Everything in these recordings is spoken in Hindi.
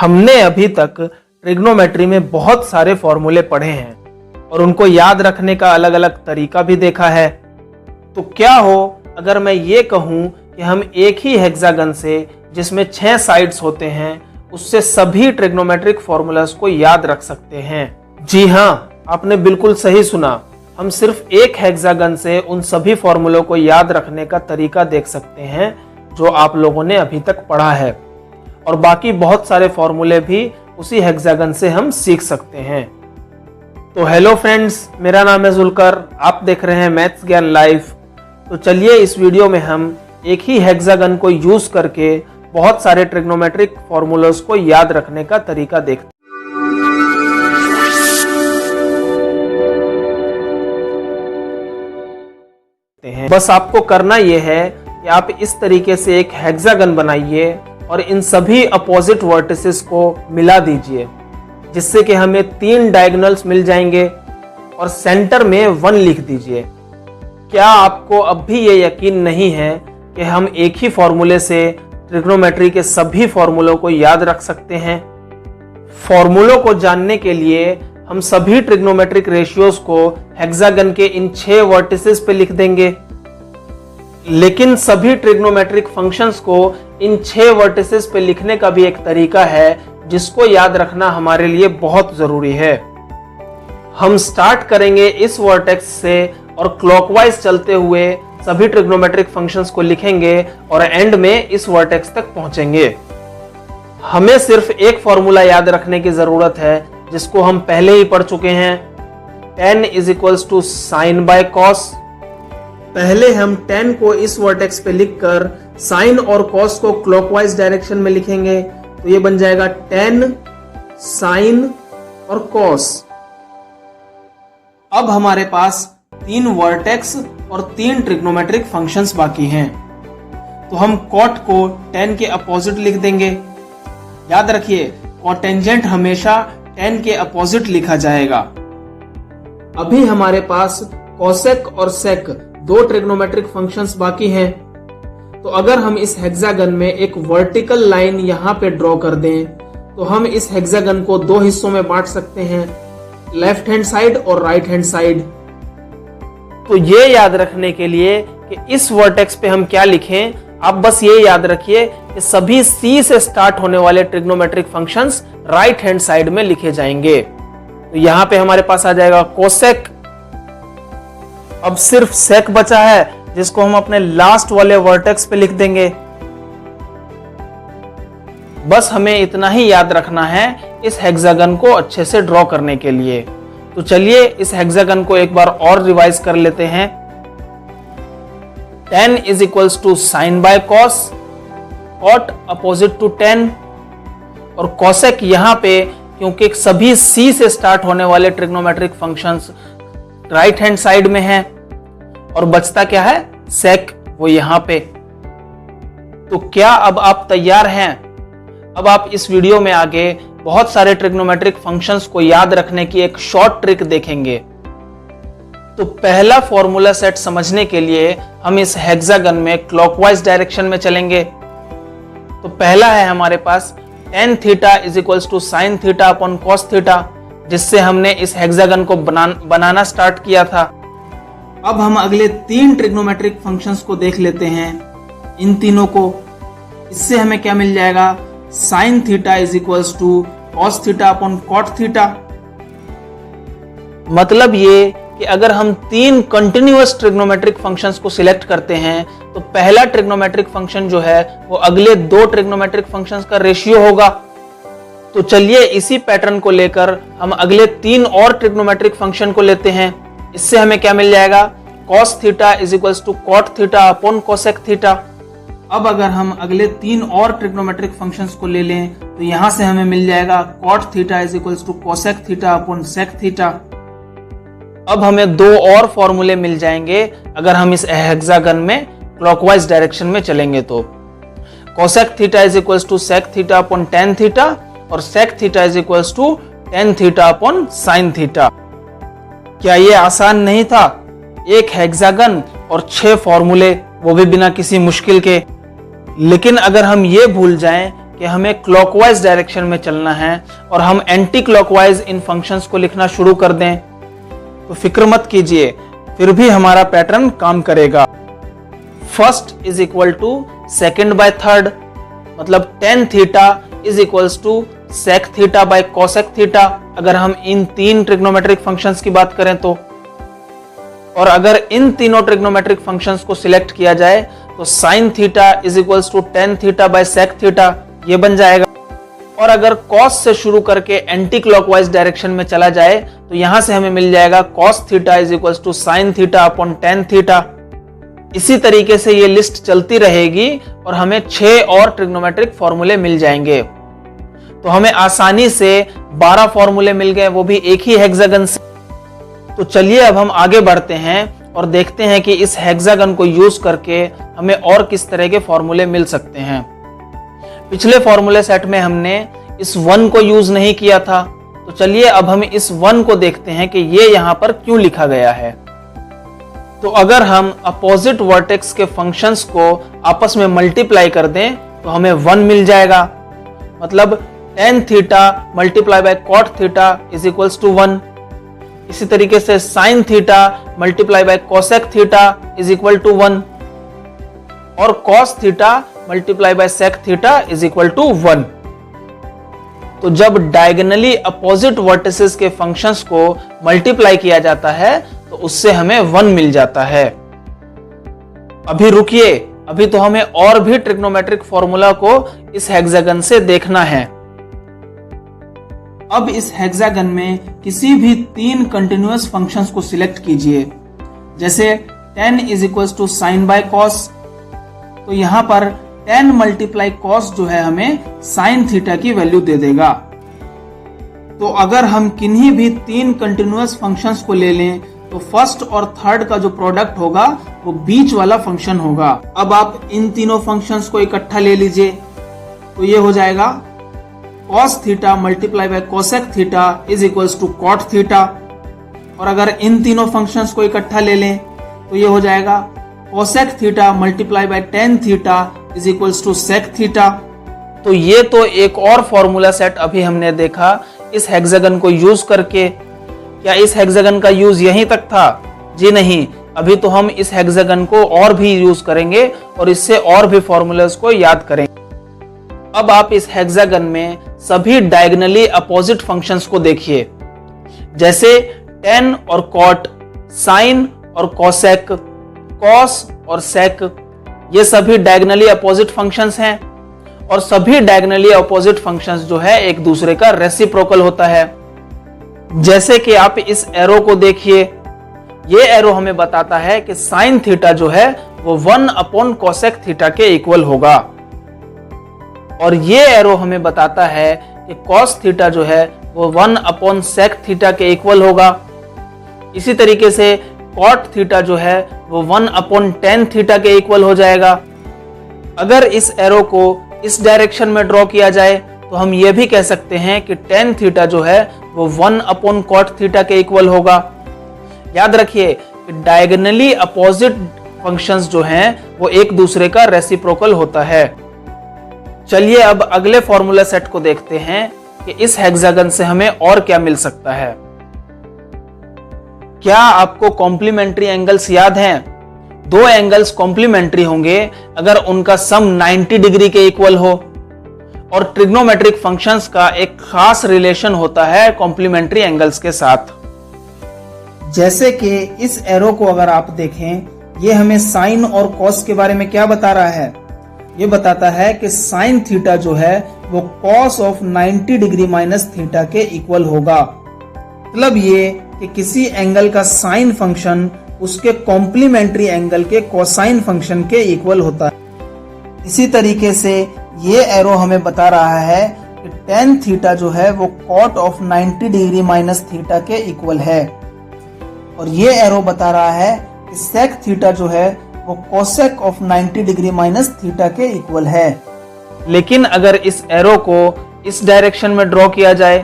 हमने अभी तक ट्रिग्नोमेट्री में बहुत सारे फॉर्मूले पढ़े हैं और उनको याद रखने का अलग अलग तरीका भी देखा है। तो क्या हो अगर मैं ये कहूं कि हम एक ही हेक्सागन से जिसमें 6 साइड्स होते हैं उससे सभी ट्रिग्नोमेट्रिक फॉर्मूलाज को याद रख सकते हैं। जी हाँ, आपने बिल्कुल सही सुना। हम सिर्फ एक हेक्सागन से उन सभी फॉर्मूलों को याद रखने का तरीका देख सकते हैं जो आप लोगों ने अभी तक पढ़ा है, और बाकी बहुत सारे फॉर्मूले भी उसी हेक्सागन से हम सीख सकते हैं। तो हेलो फ्रेंड्स, मेरा नाम है जुल्कर, आप देख रहे हैं मैथ्स ज्ञान लाइव। तो चलिए इस वीडियो में हम एक ही हेक्सागन को यूज करके बहुत सारे ट्रिग्नोमेट्रिक फॉर्मूलाज को याद रखने का तरीका देखते हैं। बस आपको करना यह है कि आप इस तरीके से एक हेक्सागन बनाइए और इन सभी अपोजिट वर्टिसेस को मिला दीजिए, जिससे कि हमें 3 डायगोनल्स मिल जाएंगे और सेंटर में 1 लिख दीजिए। क्या आपको अब भी ये यकीन नहीं है कि हम एक ही फॉर्मूले से ट्रिग्नोमेट्री के सभी फॉर्मूलों को याद रख सकते हैं? फॉर्मूलों को जानने के लिए हम सभी ट्रिग्नोमेट्रिक रेशियोज को हेक्सागन के इन 6 वर्टिसेस पे लिख देंगे, लेकिन सभी ट्रिग्नोमेट्रिक फंक्शंस को इन 6 वर्टिसेस पे लिखने का भी एक तरीका है जिसको याद रखना हमारे लिए बहुत जरूरी है। हम स्टार्ट करेंगे इस वर्टेक्स से और क्लॉकवाइज चलते हुए सभी ट्रिग्नोमेट्रिक फंक्शंस को लिखेंगे और एंड में इस वर्टेक्स तक पहुंचेंगे। हमें सिर्फ एक फॉर्मूला याद रखने की जरूरत है जिसको हम पहले ही पढ़ चुके हैं, tan = sin by cos। पहले हम tan को इस वर्टेक्स पे लिखकर sin और cos को क्लॉकवाइज डायरेक्शन में लिखेंगे, तो ये बन जाएगा tan sin और cos। अब हमारे पास 3 वर्टेक्स और 3 ट्रिग्नोमेट्रिक फंक्शंस बाकी हैं, तो हम cot को tan के अपोजिट लिख देंगे। याद रखिए, कोटेंजेंट हमेशा tan के अपोजिट लिखा जाएगा। अभी हमारे पास cosec और sec 2 ट्रिग्नोमेट्रिक फंक्शंस बाकी हैं, तो अगर हम इस हेक्सागन में एक वर्टिकल लाइन यहाँ पे ड्रॉ कर दें तो हम इस हेक्सागन को 2 हिस्सों में बांट सकते हैं, लेफ्ट हैंड साइड और राइट हैंड साइड। तो ये याद रखने के लिए कि इस वर्टेक्स पे हम क्या लिखें, आप बस ये याद रखिए कि सभी C से स्टार्ट होने वाले trigonometric functions right hand side में लिखे जाएंगे। तो यहां पे हमारे पास आ जाएगा कोसेक। अब सिर्फ सेक बचा है जिसको हम अपने लास्ट वाले वर्टेक्स पे लिख देंगे। बस हमें इतना ही याद रखना है इस हेक्सागन को अच्छे से ड्रॉ करने के लिए। तो चलिए इस हेक्सागन को एक बार और रिवाइज कर लेते हैं। tan = sin by cos, cot opposite to tan, और cosec यहां पे क्योंकि सभी C से स्टार्ट होने वाले trigonometric functions right hand side में हैं, और बचता क्या है, sec, वो यहां पे। तो क्या अब आप तैयार हैं? अब आप इस वीडियो में आगे बहुत सारे ट्रिग्नोमेट्रिक फंक्शंस को याद रखने की एक शॉर्ट ट्रिक देखेंगे। तो पहला फॉर्मूला सेट समझने के लिए हम इस हेक्सागन में क्लॉकवाइज डायरेक्शन में चलेंगे। तो पहला है हमारे पास tan θ = sin θ cos θ, जिससे हमने इस हेक्सागन को बनाना स्टार्ट किया था। अब हम अगले 3 ट्रिग्नोमेट्रिक फंक्शंस को देख लेते हैं, इन तीनों को। इससे हमें क्या मिल जाएगा, sin θ = cos θ cot θ। मतलब ये कि अगर हम 3 कंटिन्यूअस ट्रिग्नोमेट्रिक फंक्शंस को सिलेक्ट करते हैं तो पहला ट्रिग्नोमेट्रिक फंक्शन जो है वो अगले 2 ट्रिग्नोमेट्रिक फंक्शंस का रेशियो होगा। तो चलिए इसी पैटर्न को लेकर हम अगले 3 और ट्रिग्नोमेट्रिक फंक्शन को लेते हैं। इससे हमें क्या मिल जाएगा, cos θ = cot θ cosec θ। अब अगर हम अगले 3 और ट्रिग्नोमेट्रिक फंक्शंस को ले लें तो यहां से हमें मिल जाएगा cot θ = cosec θ sec θ। अब हमें 2 और फॉर्मूले मिल जाएंगे अगर हम इस हेक्सागन में क्लॉकवाइज डायरेक्शन में चलेंगे। तो cosec θ = sec θ tan θ और sec θ = tan θ sin θ। क्या ये आसान नहीं था? एक हेक्सागन और 6 फॉर्मूले, वो भी बिना किसी मुश्किल के। लेकिन अगर हम ये भूल जाएं कि हमें क्लॉकवाइज डायरेक्शन में चलना है और हम एंटी क्लॉकवाइज इन फंक्शंस को लिखना शुरू कर दें, तो फिक्र मत कीजिए, फिर भी हमारा पैटर्न काम करेगा। First is equal to second by third, मतलब tan theta is equals to sec theta by cosec theta, अगर हम इन तीन ट्रिग्नोमेट्रिक फंक्शंस की बात करें तो। और अगर इन तीनों ट्रिग्नोमेट्रिक फंक्शंस को सिलेक्ट किया जाए तो sin theta is equals to tan theta by sec theta, ये बन जाएगा। और अगर cos से शुरू करके एंटी क्लॉकवाइज डायरेक्शन में चला जाए तो यहां से हमें मिल जाएगा cos theta is equals to sin theta upon tan theta. इसी तरीके से ये लिस्ट चलती रहेगी और हमें 6 और ट्रिग्नोमेट्रिक फॉर्मूले मिल जाएंगे। तो हमें आसानी से 12 फॉर्मूले मिल गए, वो भी एक ही हेक्सागन से। तो चलिए अब हम आगे बढ़ते हैं और देखते हैं कि इस हेक्सागन को यूज करके हमें और किस तरह के फॉर्मूले मिल सकते हैं। पिछले फॉर्मूले सेट में हमने इस 1 को यूज नहीं किया था, तो चलिए अब हम इस 1 को देखते हैं कि ये यहां पर क्यों लिखा गया है। तो अगर हम अपोजिट वर्टेक्स के फंक्शंस को आपस में मल्टीप्लाई कर दें तो हमें 1 मिल जाएगा, मतलब tan theta multiply by cot theta is equals to 1। इसी तरीके से sin theta multiply by cosec theta is equal to 1 और cos theta multiply by sec theta is equal to 1। तो जब डायगोनली अपोजिट वर्टिसेस के फंक्शंस को मल्टीप्लाई किया जाता है तो उससे हमें 1 मिल जाता है। अभी रुकिए, अभी तो हमें और भी ट्रिग्नोमेट्रिक फॉर्मूला को इस हेक्सागन से देखना है। अब इस हेक्सागन में किसी भी 3 कंटिन्यूअस फंक्शंस को सिलेक्ट कीजिए, जैसे tan is equals to sine by cos. तो यहां पर tan मल्टीप्लाई कॉस जो है हमें साइन थीटा की वैल्यू दे देगा। तो अगर हम किन्हीं भी 3 कंटिन्यूअस फंक्शंस को ले लें तो फर्स्ट और थर्ड का जो प्रोडक्ट होगा वो बीच वाला फंक्शन होगा। अब आप इन तीनों फंक्शंस को इकट्ठा ले लीजिए, तो ये हो जाएगा cos theta multiply by cosec theta is equals to cot theta. और अगर इन तीनों फंक्शंस को इकट्ठा ले लें तो ये हो जाएगा cosec theta multiply by tan theta is equals to sec theta. तो ये तो एक और फॉर्मूला सेट अभी हमने देखा इस हेक्सागन को यूज करके। क्या इस हेक्सागन का यूज यहीं तक था? जी नहीं, अभी तो हम इस हेक्सागन को और भी यूज करेंगे और इससे और भी फॉर्मूलास को याद करेंगे। अब आप इस हेक्सागन में सभी डायगोनली अपोजिट फंक्शंस को देखिए, जैसे tan और cot, sin और cosec, cos और sec, ये सभी डायगोनली अपोजिट फंक्शंस हैं और सभी डायगोनली अपोजिट फंक्शंस जो है एक दूसरे का रेसिप्रोकल होता है। जैसे कि आप इस एरो को देखिए, ये एरो हमें बताता है कि साइन थीटा जो है वो 1 अपॉन कोसेक थीटा के इक्वल होगा और ये एरो हमें बताता है कि कॉस थीटा जो है वो 1 अपॉन सेक थीटा के इक्वल होगा। इसी तरीके से कॉट थीटा जो है वो 1 अपॉन टेन थीटा के इक्वल हो जाएगा। अगर इस एरो को इस डायरेक्शन में ड्रॉ किया जाए तो हम ये भी कह सकते हैं कि टेन थीटा जो है वो 1 अपॉन कॉट थीटा के इक्वल होगा। याद रखिए कि डायगोनली अपोजिट फंक्शंस जो हैं वो एक दूसरे का रेसिप्रोकल होता है। चलिए अब अगले फॉर्मूला सेट को देखते हैं कि इस हेक्सागन से हमें और क्या मिल सकता है। क्या आपको कॉम्प्लीमेंट्री एंगल्स याद हैं? दो एंगल्स कॉम्प्लीमेंट्री होंगे अगर उनका सम 90 डिग्री के इक्वल हो और ट्रिग्नोमेट्रिक फंक्शंस का एक खास रिलेशन होता है कॉम्प्लीमेंट्री एंगल्स के साथ। जैसे कि इस एरो को अगर आप देखें, ये हमें साइन और कॉस के बारे में क्या बता रहा है? ये बताता है कि साइन थीटा जो है वो cos of 90 degree minus theta के इक्वल होगा। मतलब ये कि किसी एंगल का साइन फंक्शन उसके कॉम्प्लीमेंट्री एंगल के कोसाइन फंक्शन के इक्वल होता है। इसी तरीके से ये एरो हमें बता रहा है कि टेन थीटा जो है वो cot of 90 degree minus theta के इक्वल है और ये एरो बता रहा है कि सेक थीटा जो है वो cosec of 90 degree minus theta के इक्वल है। लेकिन अगर इस एरो को इस डायरेक्शन में ड्रॉ किया जाए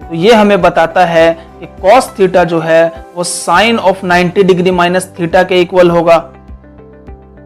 तो ये हमें बताता है कि कॉस थीटा जो है वो sine of 90 degree minus theta के इक्वल होगा।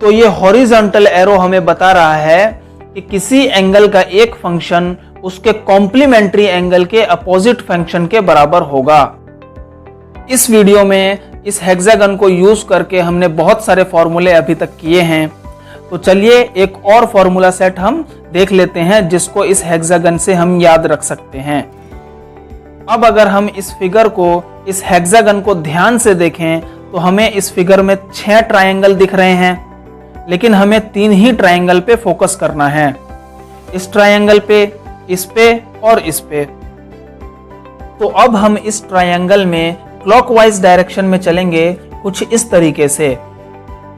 तो ये हॉरिजॉन्टल एरो हमें बता रहा है कि किसी एंगल का एक फंक्शन उसके कॉम्प्लीमेंट्री एंगल के अपोजिट फंक्शन के बराबर होगा। इस वीडियो में इस हेक्सागन को यूज करके हमने बहुत सारे फॉर्मूले अभी तक किए हैं, तो चलिए एक और फॉर्मूला सेट हम देख लेते हैं जिसको इस हेक्सागन से हम याद रख सकते हैं। अब अगर हम इस फिगर को, इस हेक्सागन को ध्यान से देखें तो हमें इस फिगर में 6 ट्रायंगल दिख रहे हैं, लेकिन हमें 3 ही ट्रायंगल पे फोकस करना है, इस ट्रायंगल पे, इस पे और इस पे। तो अब हम इस ट्रायंगल में क्लॉकवाइज डायरेक्शन में चलेंगे कुछ इस तरीके से,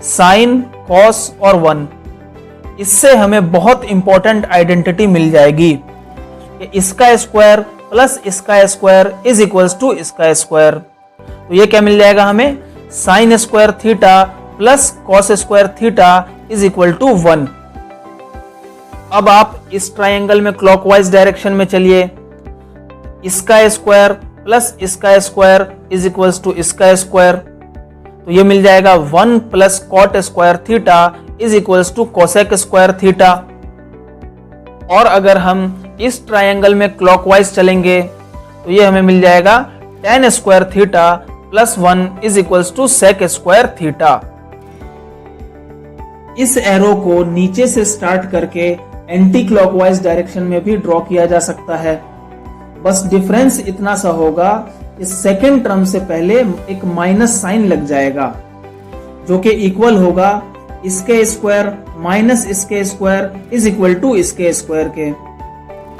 साइन, कॉस और 1। इससे हमें बहुत इंपॉर्टेंट आइडेंटिटी मिल जाएगी कि इसका स्क्वायर प्लस इसका स्क्वायर इज इक्वल्स टू इसका स्क्वायर। तो ये क्या मिल जाएगा हमें, sine square theta plus cos square theta is equal to 1। अब आप इस ट्रायंगल में क्लॉकवाइज डायरेक्शन में चलिए, इसका स्क्वायर प्लस इसका स्क्वायर इज इक्वल्स टू इसका स्क्वायर। तो ये मिल जाएगा 1 plus cot square theta is equals to cosec square theta. और अगर हम इस ट्रायंगल में क्लॉकवाइज चलेंगे तो ये हमें मिल जाएगा tan square theta plus 1 is equals to sec square theta. इस एरो को नीचे से स्टार्ट करके एंटी क्लॉकवाइज डायरेक्शन में भी ड्रॉ किया जा सकता है। बस डिफरेंस इतना सा होगा, इस सेकेंड टर्म से पहले एक माइनस साइन लग जाएगा जो कि इक्वल होगा इसके स्क्वायर माइनस इसके स्क्वायर इज इक्वल टू इसके स्क्वायर के।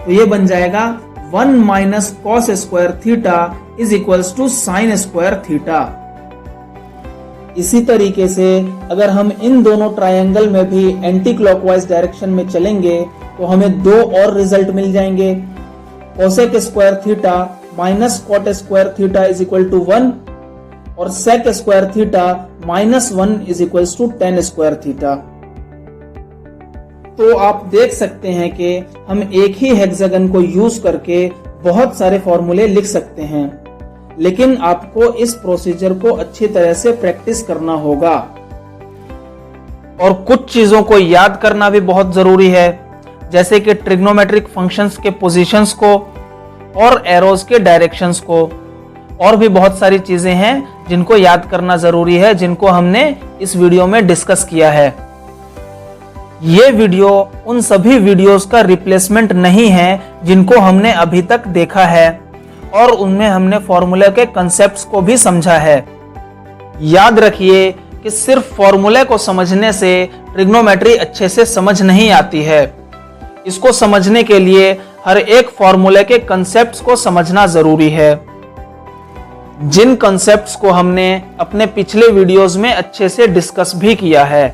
तो ये बन जाएगा 1 minus cos square theta is equals to sine square theta. इसी तरीके से अगर हम इन दोनों ट्रायंगल में भी एंटी क्लॉकवाइज डायरेक्शन में चलेंगे तो हमें 2 और रिजल्ट मिल जाएंगे, cosec square theta minus cot square theta is equal to 1 और sec square theta minus 1 is equal to tan square theta. तो आप देख सकते हैं कि हम एक ही हेक्सागन को यूज करके बहुत सारे फॉर्मूले लिख सकते हैं, लेकिन आपको इस प्रोसीजर को अच्छी तरह से प्रैक्टिस करना होगा। और कुछ चीजों को याद करना भी बहुत जरूरी है, जैसे कि ट्रिग्नोमेट्रिक फंक्शंस के पोजीशंस को और एरोज के डायरेक्शंस को। और भी बहुत सारी चीजें हैं जिनको याद करना जरूरी है, जिनको हमने इस वीडियो में डिस्कस किया है। ये वीडियो उन सभी वीडियोस का रिप्लेसमेंट नहीं है जिनको हमने अभी तक देखा है, और उनमें हमने फॉर्मूला के कंसेप्ट्स को भी समझा है। याद रखिए कि सिर्फ फॉर्मूले को समझने से ट्रिग्नोमेट्री अच्छे से समझ नहीं आती है। इसको समझने के लिए हर एक फॉर्मूले के कंसेप्ट्स को समझना जरूरी है, जिन कंसेप्ट्स को हमने अपने पिछले वीडियोस में अच्छे से डिस्कस भी किया है।